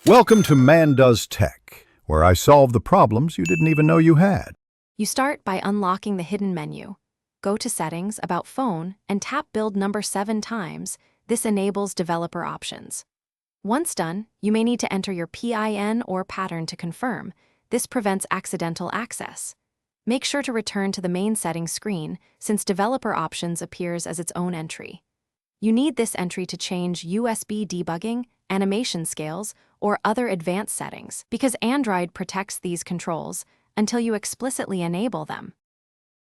Welcome to Man Does Tech, where I solve the problems you didn't even know you had. You start by unlocking the hidden menu. Go to Settings, About Phone, and tap Build number 7 times. This enables developer options. Once done, you may need to enter your PIN or pattern to confirm. This prevents accidental access. Make sure to return to the main settings screen, since Developer Options appears as its own entry. You need this entry to change USB debugging, animation scales, or other advanced settings, because Android protects these controls until you explicitly enable them.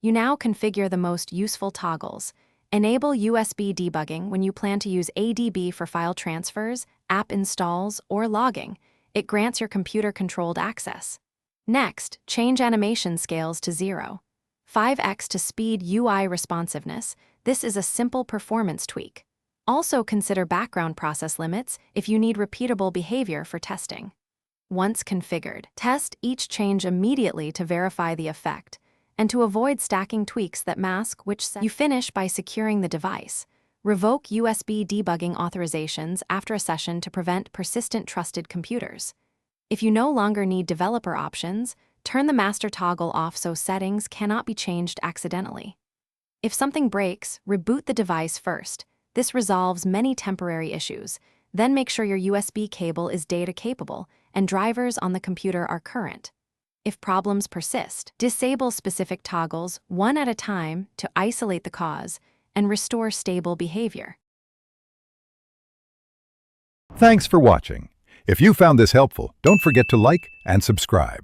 You now configure the most useful toggles. Enable USB debugging when you plan to use ADB for file transfers, app installs, or logging. It grants your computer controlled access. Next, change animation scales to 0. 5x to speed UI responsiveness. This is a simple performance tweak. Also consider background process limits if you need repeatable behavior for testing. Once configured, test each change immediately to verify the effect, and to avoid stacking tweaks that mask which you finish by securing the device. Revoke USB debugging authorizations after a session to prevent persistent trusted computers. If you no longer need developer options, turn the master toggle off so settings cannot be changed accidentally. If something breaks, reboot the device first. This resolves many temporary issues. Then make sure your USB cable is data capable and drivers on the computer are current. If problems persist, disable specific toggles one at a time to isolate the cause and restore stable behavior. Thanks for watching. If you found this helpful, don't forget to like and subscribe.